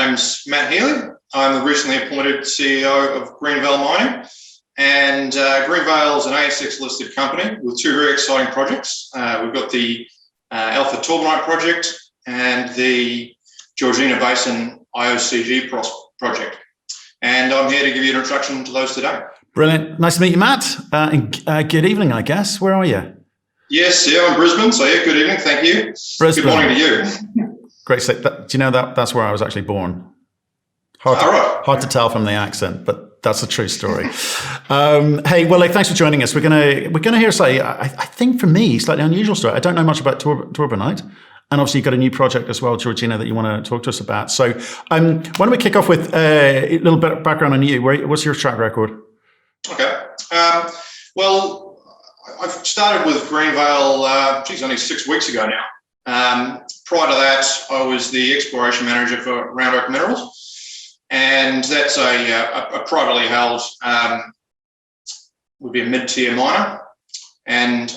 name's Matt Healy. I'm the recently appointed CEO of Greenvale Mining. And Greenvale is an ASX listed company with two very exciting projects. We've got the Alpha Torbanite Project and the Georgina Basin IOCG project. And I'm here to give you an introduction to those today. Brilliant. Nice to meet you, Matt. Good evening, I guess. Where are you? Yes, I'm in Brisbane. So yeah, good evening. Thank you. Brisbane. Good morning to you. Great. Do you know that's where I was actually born? Hard to tell from the accent, but that's a true story. Hey, well, thanks for joining us. We're gonna hear I think for me, slightly unusual story. I don't know much about Torbanite, and obviously you've got a new project as well, Georgina, that you want to talk to us about. So, why don't we kick off with a little bit of background on you? What's your track record? Okay. Well, I've started with Greenvale, only 6 weeks ago now. Prior to that, I was the exploration manager for Round Oak Minerals. And that's a privately held, would be a mid-tier miner. And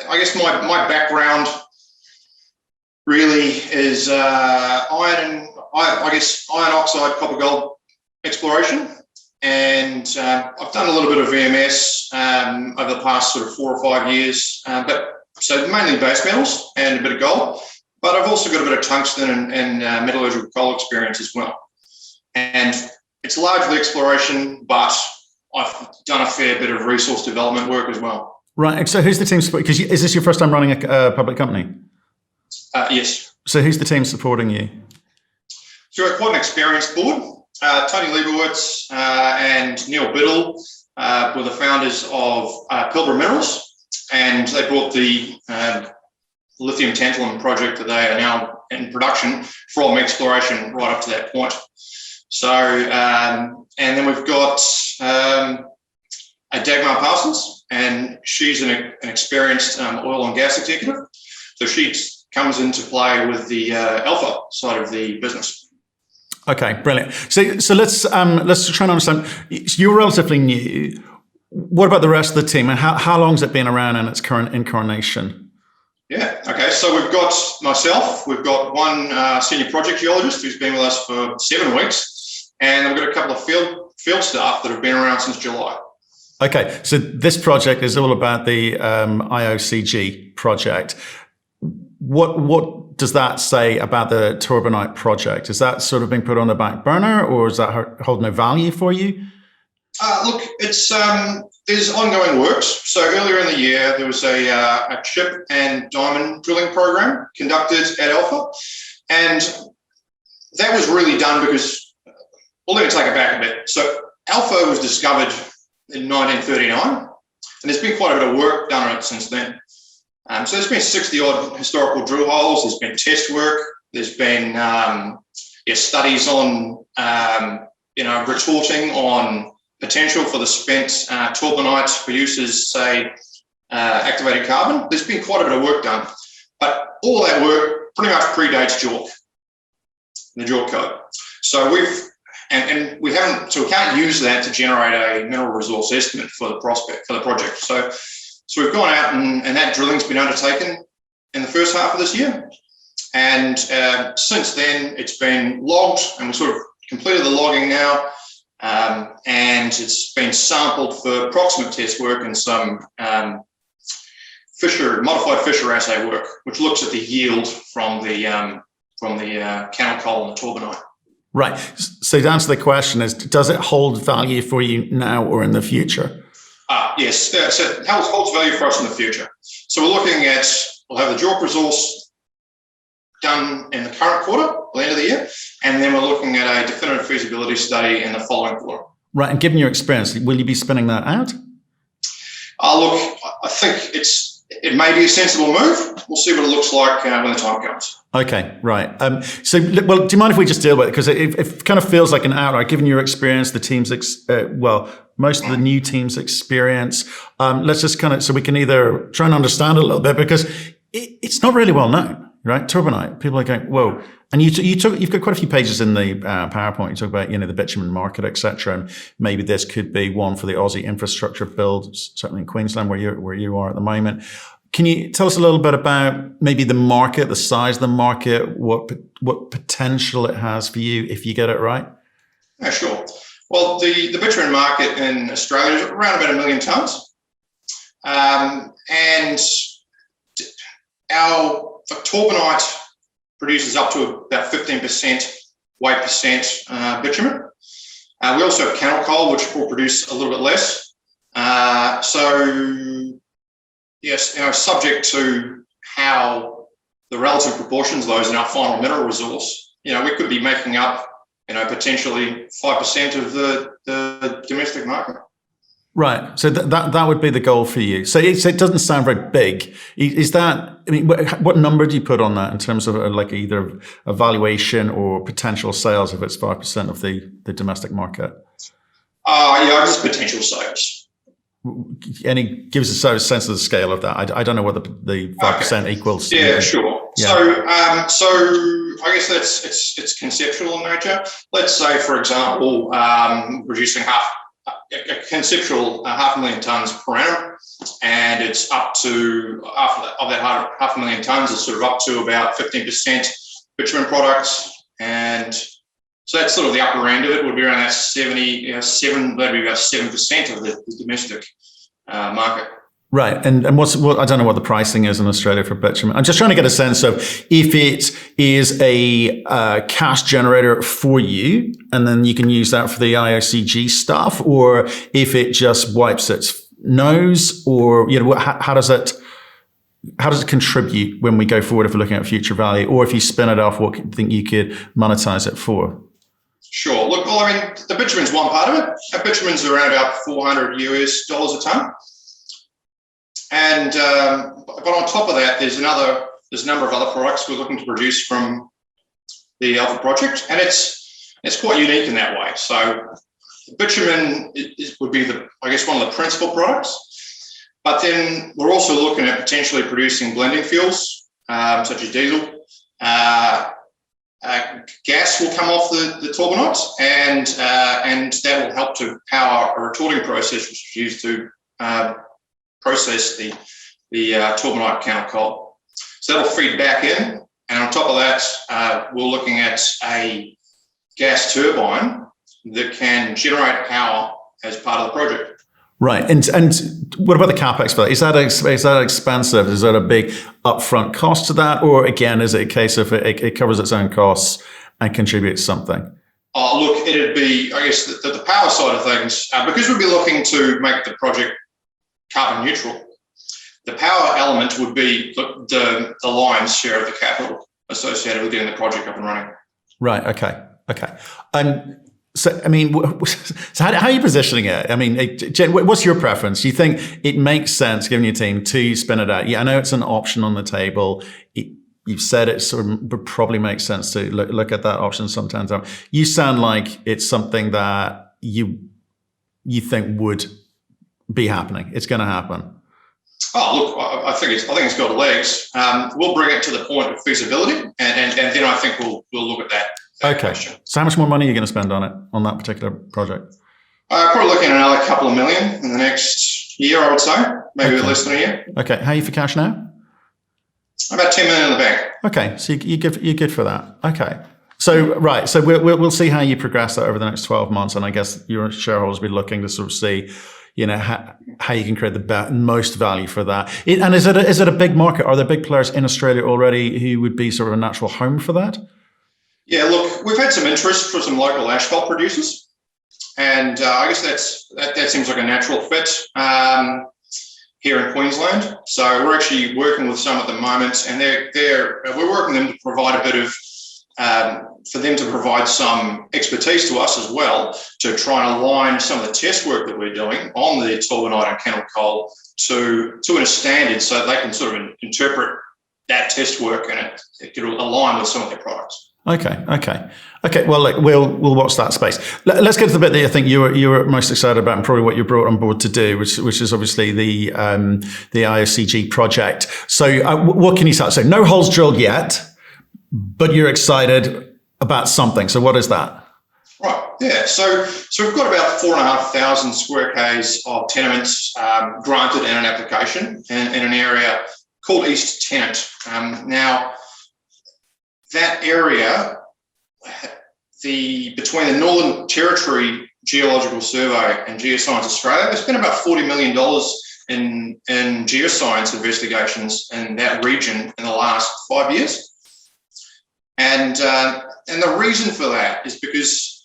I guess my background really is iron oxide, copper gold exploration. And I've done a little bit of VMS over the past sort of 4 or 5 years, so mainly base metals and a bit of gold. But I've also got a bit of tungsten and metallurgical coal experience as well. And it's largely exploration, but I've done a fair bit of resource development work as well. Right. So who's the team? Because is this your first time running a public company? Yes. So who's the team supporting you? So we're quite an experienced board. Tony Leibowitz and Neil Biddle were the founders of Pilbara Minerals, and they brought the lithium tantalum project that they are now in production from exploration right up to that point. So, and then we've got Dagmar Parsons, and she's an experienced oil and gas executive. So she comes into play with the Alpha side of the business. Okay, brilliant. So let's try and understand. You're relatively new. What about the rest of the team, and how long has it been around in its current incarnation? Yeah, okay, so we've got myself, we've got one senior project geologist who's been with us for 7 weeks, and we've got a couple of field staff that have been around since July. Okay, so this project is all about the IOCG project. What does that say about the Torbanite project? Is that sort of being put on the back burner, or is that hold no value for you? Look, it's there's ongoing works. So earlier in the year, there was a chip and diamond drilling program conducted at Alpha, and that was really done because, well, let me take it back a bit. So Alpha was discovered in 1939, and there's been quite a bit of work done on it since then. So there's been 60 odd historical drill holes. There's been test work. There's been studies on retorting on potential for the spent torbanite for use as, say, activated carbon. There's been quite a bit of work done, but all that work pretty much predates JORC, the JORC code. So we can't use that to generate a mineral resource estimate for the project. So we've gone out and that drilling's been undertaken in the first half of this year, and since then it's been logged, and we sort of completed the logging now. And it's been sampled for approximate test work and some modified Fisher assay work, which looks at the yield from the cannel coal and the torbanite. Right. So to answer the question is, does it hold value for you now or in the future? Yes. So it holds value for us in the future. So we'll have the JORC resource done in the current quarter, the end of the year, and then we're looking at a definitive feasibility study in the following quarter. Right, and given your experience, will you be spinning that out? Look, I think it may be a sensible move. We'll see what it looks like when the time comes. Okay, right. Do you mind if we just deal with it? Because it kind of feels like an outlier, given your experience, the team's, most of the new team's experience. Let's just so we can either try and understand it a little bit, because it's not really well known. Right, Torbanite. People are going, whoa! And you've got quite a few pages in the PowerPoint. You talk about the bitumen market, etc. And maybe this could be one for the Aussie infrastructure build, certainly in Queensland where you are at the moment. can you tell us a little bit about maybe the market, the size of the market, what potential it has for you if you get it right? Yeah, sure. Well, the bitumen market in Australia is around about 1 million tonnes. And our torbanite produces up to about 15% weight percent bitumen. We also have cannel coal, which will produce a little bit less. So, yes, subject to how the relative proportions of those in our final mineral resource, we could be making up, potentially 5% of the domestic market. Right. So that would be the goal for you. So it doesn't sound very big. Is that, what number do you put on that in terms of like either a valuation or potential sales if it's 5% of the domestic market? Just potential sales. And it gives us a sense of the scale of that. I don't know what the 5% equals. Yeah, sure. Yeah. So I guess it's conceptual in nature. Let's say, for example, producing a conceptual 500,000 tonnes per annum, and it's up to, of that 500,000 tonnes, it's sort of up to about 15% bitumen products, and so that's sort of the upper end of it. Would be around that that'd be about 7% of the domestic market. Right, and what I don't know what the pricing is in Australia for bitumen. I'm just trying to get a sense of if it is a cash generator for you, and then you can use that for the IOCG stuff, or if it just wipes its nose, or how does it contribute when we go forward if we're looking at future value, or if you spin it off, what do you think you could monetize it for? Sure. Look, the bitumen's one part of it. Our bitumen's around about $400 a tonne. And but on top of that, there's a number of other products we're looking to produce from the Alpha project, and it's quite unique in that way. So bitumen would be one of the principal products, but then we're also looking at potentially producing blending fuels such as diesel. Gas will come off the turbinites, and that will help to power a retorting process which is used to process the turbinite cannel coal. So that'll feed back in, and on top of that, we're looking at a gas turbine that can generate power as part of the project. Right, and what about the capex for that? Is that expensive? Is that a big upfront cost to that, or again, is it a case of it covers its own costs and contributes something? Oh, look, it'd be, I guess, the power side of things, because we'd be looking to make the project carbon neutral. The power element would be the lion's share of the capital associated with getting the project up and running. Right. Okay. So how are you positioning it? Jen, what's your preference? Do you think it makes sense, given your team, to spin it out? Yeah, I know it's an option on the table. You've said it sort of would probably make sense to look at that option sometimes. You sound like it's something that you think would be happening. It's going to happen. Oh, look, I think it's got legs. We'll bring it to the point of feasibility, and then I think we'll look at that. Okay. Question. So how much more money are you going to spend on that particular project? Probably looking at another couple of million in the next year, I would say. Maybe less than a year. Okay. How are you for cash now? About 10 million in the bank. Okay. So you're good for that. Okay. So, right. So we'll see how you progress that over the next 12 months. And I guess your shareholders will be looking to sort of see, how you can create the most value for that. And is it a big market? Are there big players in Australia already who would be sort of a natural home for that? Yeah, look, we've had some interest for some local asphalt producers, and I guess that seems like a natural fit here in Queensland. So we're actually working with some at the moment, and we're working them to provide a bit of for them to provide some expertise to us as well, to try and align some of the test work that we're doing on the turbinite and cannel coal to a standard, so they can sort of interpret that test work and it can align with some of their products. Okay. Well, we'll watch that space. Let's get to the bit that I think you were most excited about, and probably what you brought on board to do, which is obviously the IOCG project. So, what can you say? So, no holes drilled yet, but you're excited about something. So, what is that? Right. Yeah. So we've got about 4,500 square k's of tenements granted in an application in an area called East Tennant. Now, that area, between the Northern Territory Geological Survey and Geoscience Australia, there's been about $40 million in geoscience investigations in that region in the last 5 years. And the reason for that is because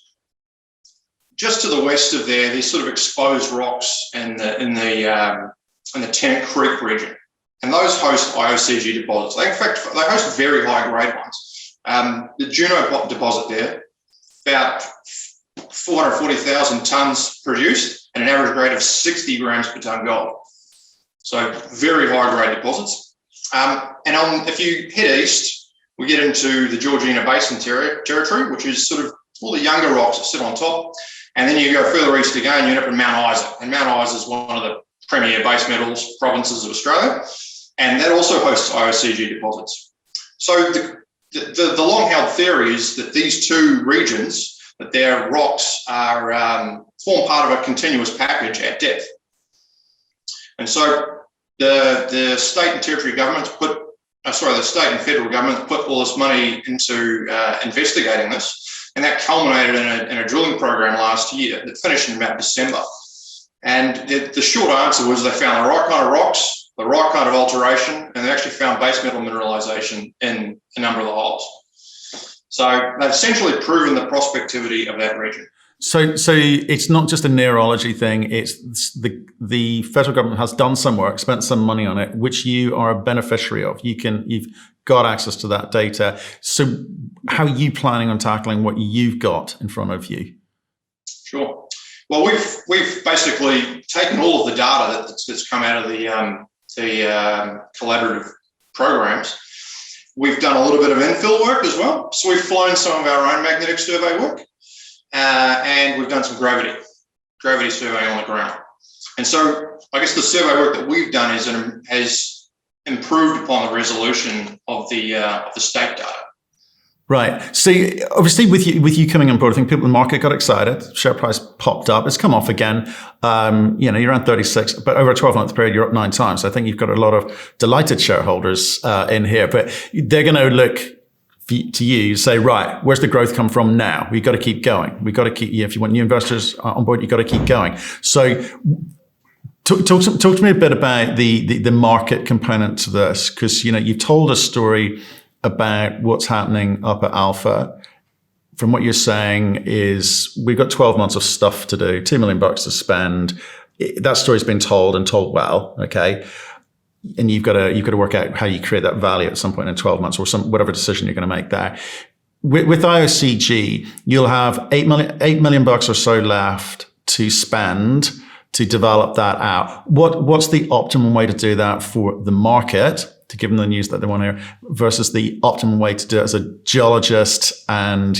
just to the west of there, there's sort of exposed rocks in the Tennant Creek region, and those host IOCG deposits. In fact, they host very high grade ones. The Juno deposit there, about 440,000 tonnes produced at an average grade of 60 grams per tonne gold. So very high grade deposits. If you head east, we get into the Georgina Basin territory, which is sort of all the younger rocks that sit on top. And then you go further east again, you end up in Mount Isa. And Mount Isa is one of the premier base metals provinces of Australia. And that also hosts IOCG deposits. So the long-held theory is that these two regions, that their rocks are form part of a continuous package at depth. And so the state and territory governments the state and federal governments put all this money into investigating this. And that culminated in a drilling program last year that finished in about December. And the short answer was they found the right kind of rocks, the right kind of alteration, and they actually found base metal mineralization in a number of the holes. So they've essentially proven the prospectivity of that region. So it's not just a neurology thing. It's the federal government has done some work, spent some money on it, which you are a beneficiary of. You've got access to that data. So how are you planning on tackling what you've got in front of you? Sure. Well, we've basically taken all of the data that's come out of the collaborative programs. We've done a little bit of infill work as well. So we've flown some of our own magnetic survey work. And we've done some gravity surveying on the ground. And so I guess the survey work that we've done has improved upon the resolution of the state data. Right. So obviously with you coming on board, I think people in the market got excited. Share price popped up. It's come off again. You're around 36, but over a 12-month period, you're up 9 times. So I think you've got a lot of delighted shareholders in here, but they're going to look to you, say, right, where's the growth come from now? We've got to keep going. We've got to keep, if you want new investors on board, you've got to keep going. So talk to me a bit about the market component to this, because, you've told a story about what's happening up at Alpha. From what you're saying is we've got 12 months of stuff to do, $2 million to spend. That story's been told and told well, okay? And you've got to work out how you create that value at some point in 12 months or whatever decision you're going to make there. With IOCG, you'll have $8 million or so left to spend to develop that out. What's the optimum way to do that for the market, to give them the news that they want to hear, versus the optimum way to do it as a geologist and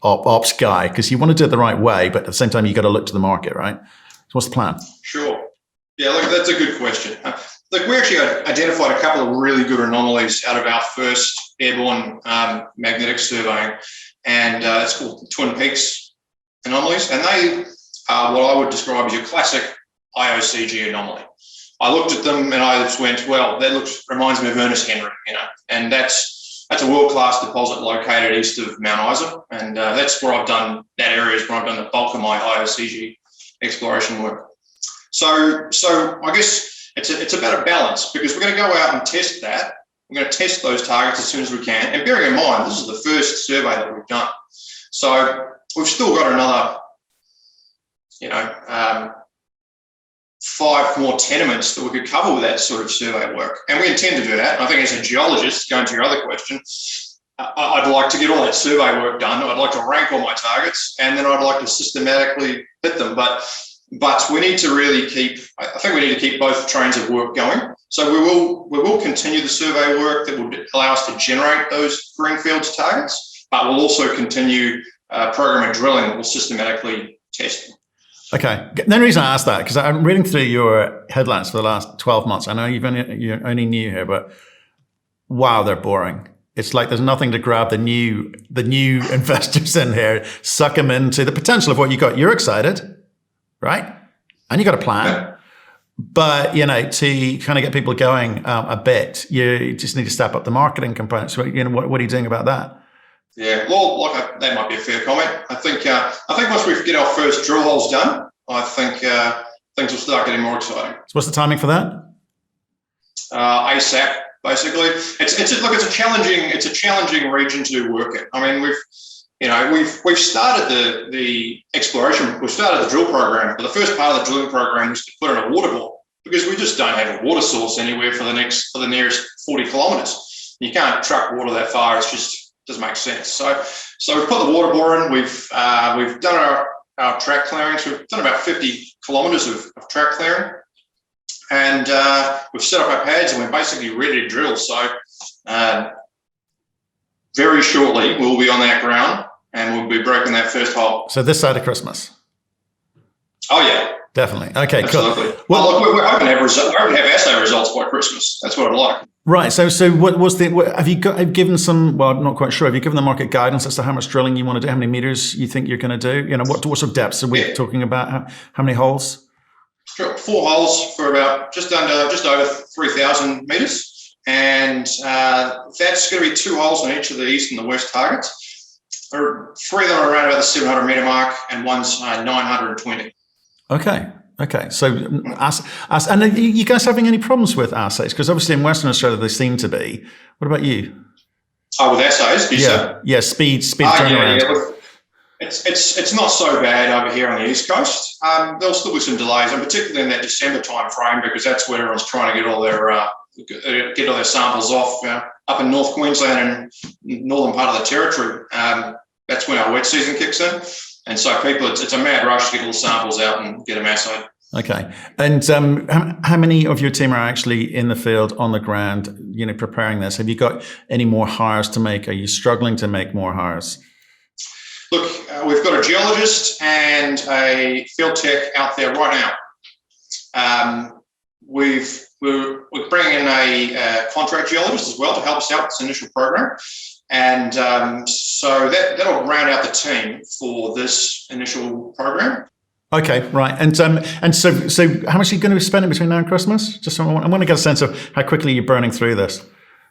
ops guy? Because you want to do it the right way, but at the same time, you've got to look to the market, right? So what's the plan? Sure. Yeah, look, that's a good question. Look, we actually identified a couple of really good anomalies out of our first airborne magnetic surveying, and it's called Twin Peaks anomalies, and they are what I would describe as your classic IOCG anomaly. I looked at them and I just went, well, that reminds me of Ernest Henry, and that's a world-class deposit located east of Mount Isa, and that's where that area is where I've done the bulk of my IOCG exploration work. So I guess it's about a balance, because we're going to go out and test that. We're going to test those targets as soon as we can. And bearing in mind, this is the first survey that we've done. So we've still got another, 5 more tenements that we could cover with that sort of survey work. And we intend to do that. And I think as a geologist, going to your other question, I'd like to get all that survey work done. I'd like to rank all my targets, and then I'd like to systematically hit them. But we need to really keep both trains of work going. So we will continue the survey work that will allow us to generate those greenfields targets, but we'll also continue program of drilling that will systematically test them. Okay. The reason I asked that, because I'm reading through your headlines for the last 12 months. I know you're only new here, but wow, they're boring. It's like there's nothing to grab the new investors in here, suck them into the potential of what you got. You're excited, right? And you got a plan. But, to kind of get people going a bit, you just need to step up the marketing component. So, what are you doing about that? Yeah, well, that might be a fair comment. I think once we get our first drill holes done, I think things will start getting more exciting. So what's the timing for that? ASAP, basically. It's a challenging region to work in. I mean, we've started the exploration. We've started the drill program, but the first part of the drilling program was to put in a water bore because we just don't have a water source anywhere for the nearest 40 kilometres. You can't truck water that far. It's just doesn't make sense. So we've put the water bore in. We've done our track clearings. We've done about 50 kilometres of track clearing, and we've set up our pads and we're basically ready to drill. So very shortly we'll be on that ground and we'll be breaking that first hole. So this side of Christmas. Oh yeah, definitely. Okay, absolutely. Cool. Well, look, we're hoping to have assay results by Christmas. That's what I'd like. Right. So have you given some? Well, I'm not quite sure. Have you given the market guidance as to how much drilling you want to do? How many meters you think you're going to do? What sort of depths are we talking about? How many holes? 4 holes for about just over 3,000 meters, and that's going to be 2 holes on each of the east and the west targets. 3 of them are around about the 700 meter mark, and one's 920. Okay. So, and are you guys having any problems with assays? Because obviously in Western Australia they seem to be. What about you? Oh, with assays? Speed turnaround. Yeah. Look, it's not so bad over here on the East Coast. There'll still be some delays, and particularly in that December time frame, because that's where everyone's trying to get all their samples off up in North Queensland and northern part of the territory. That's when our wet season kicks in. And so it's a mad rush to get all the samples out and get them assayed. Okay. And how many of your team are actually in the field on the ground, preparing this? Have you got any more hires to make? Are you struggling to make more hires? Look, we've got a geologist and a field tech out there right now. We're bringing in a contract geologist as well to help us out with this initial program. And so that'll round out the team for this initial program. Okay, right. And so how much are you going to be spending between now and Christmas? Just so I want to get a sense of how quickly you're burning through this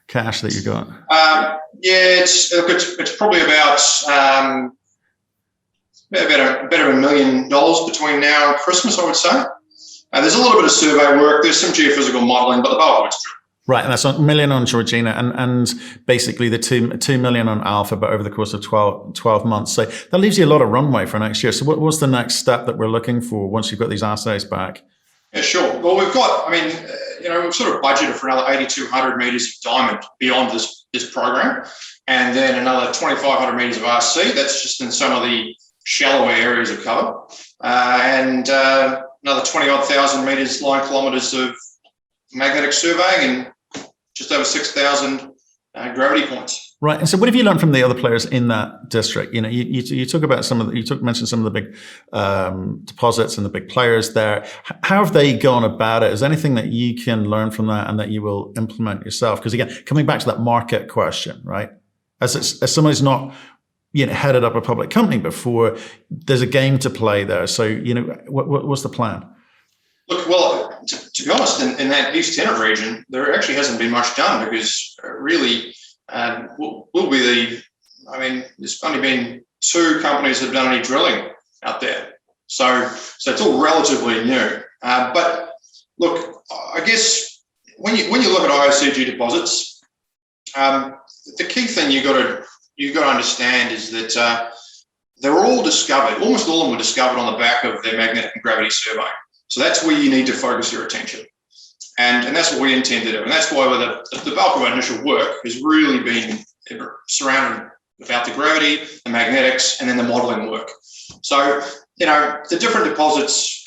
cash that you got. It's probably about $1 million between now and Christmas, I would say. There's a little bit of survey work. There's some geophysical modelling, but the bulk of it's drill. Right, and that's $1 million on Georgina and basically the $2 million on Alpha, but over the course of 12 months. So that leaves you a lot of runway for next year. So what's the next step that we're looking for once you've got these assays back? Yeah, sure. Well, we've sort of budgeted for another 8,200 metres of diamond beyond this program, and then another 2,500 metres of RC. That's just in some of the shallower areas of cover, and another 20,000 metres, 9 kilometres of magnetic surveying, and just over 6,000 gravity points. Right. And so, what have you learned from the other players in that district? You talk about mentioned some of the big deposits and the big players there. How have they gone about it? Is there anything that you can learn from that and that you will implement yourself? Because again, coming back to that market question, right? As somebody's not headed up a public company before, there's a game to play there. So what's the plan? Look, well, to be honest, in that East Tennant region, there actually hasn't been much done because really there's only been 2 companies that have done any drilling out there. So it's all relatively new. But look, I guess when you look at IOCG deposits, the key thing you've got to understand is that they were all discovered, almost all of them were discovered on the back of their magnetic and gravity survey. So that's where you need to focus your attention. And that's what we intend to do. And that's why the bulk of our initial work has really been surrounded about the gravity, the magnetics, and then the modelling work. So, the different deposits,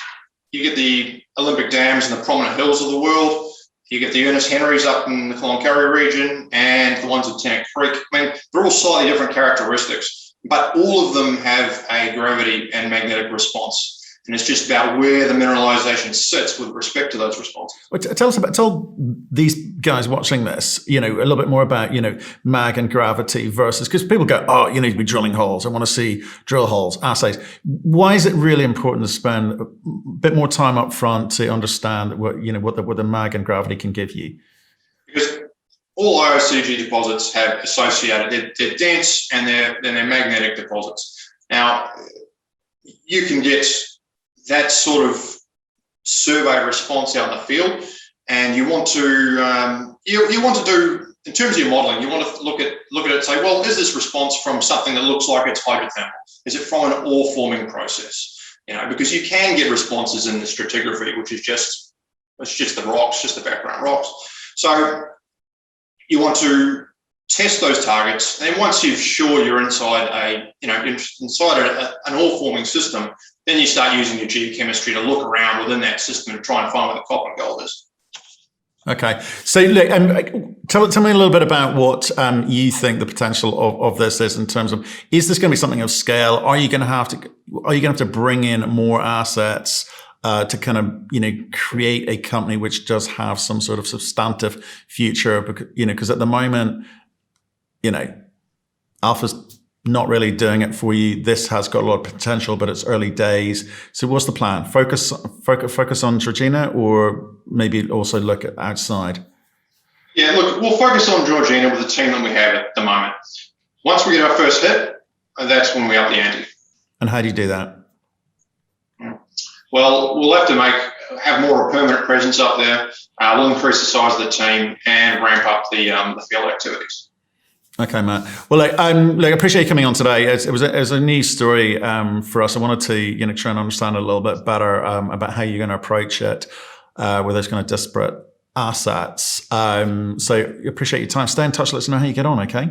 you get the Olympic dams and the prominent hills of the world, you get the Ernest Henrys up in the Cloncurry region, and the ones at Tennant Creek. They're all slightly different characteristics, but all of them have a gravity and magnetic response. And it's just about where the mineralization sits with respect to those responses. Well, tell these guys watching this, a little bit more about, mag and gravity versus, because people go, oh, you need to be drilling holes. I want to see drill holes, assays. Why is it really important to spend a bit more time up front to understand what the mag and gravity can give you? Because all IOCG deposits have associated, they're dense and they're magnetic deposits. Now, you can get that sort of survey response out in the field, and you want to you want to do, in terms of your modelling, you want to look at it and say, well, is this response from something that looks like it's hydrothermal? Is it from an ore forming process? Because you can get responses in the stratigraphy, which is just the rocks, just the background rocks. So you want to test those targets, and once you're sure you're inside an ore forming system, then you start using your geochemistry to look around within that system and try and find where the copper and gold is. Okay, so look, tell me a little bit about what you think the potential of this is in terms of, is this going to be something of scale? Are you going to have to bring in more assets to kind of create a company which does have some sort of substantive future? Because at the moment, Alpha's not really doing it for you. This has got a lot of potential, but it's early days. So what's the plan? Focus on Georgina, or maybe also look at outside? Yeah, look, we'll focus on Georgina with the team that we have at the moment. Once we get our first hit, that's when we up the ante. And how do you do that? Well, we'll have to have more of a permanent presence up there. We'll increase the size of the team and ramp up the field activities. Okay, Matt. Well, I appreciate you coming on today. It was a news story for us. I wanted to try and understand a little bit better about how you're going to approach it with those kind of disparate assets. So appreciate your time. Stay in touch. Let us know how you get on. Okay.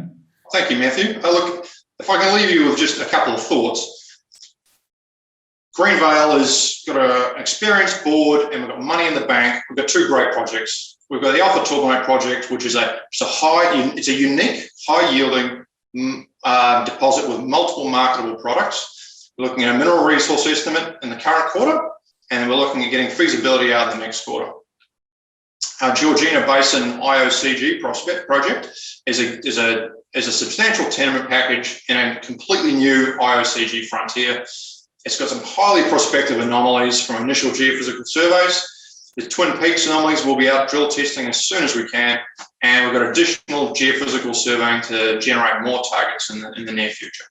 Thank you, Matthew. Look, if I can leave you with just a couple of thoughts. Greenvale has got an experienced board, and we've got money in the bank. We've got two great projects. We've got the Alpha Torbanite Project, which is a unique, high-yielding deposit with multiple marketable products. We're looking at a mineral resource estimate in the current quarter, and we're looking at getting feasibility out in the next quarter. Our Georgina Basin IOCG project is a substantial tenement package in a completely new IOCG frontier. It's got some highly prospective anomalies from initial geophysical surveys. The Twin Peaks anomalies will be out drill testing as soon as we can, and we've got additional geophysical surveying to generate more targets in the near future.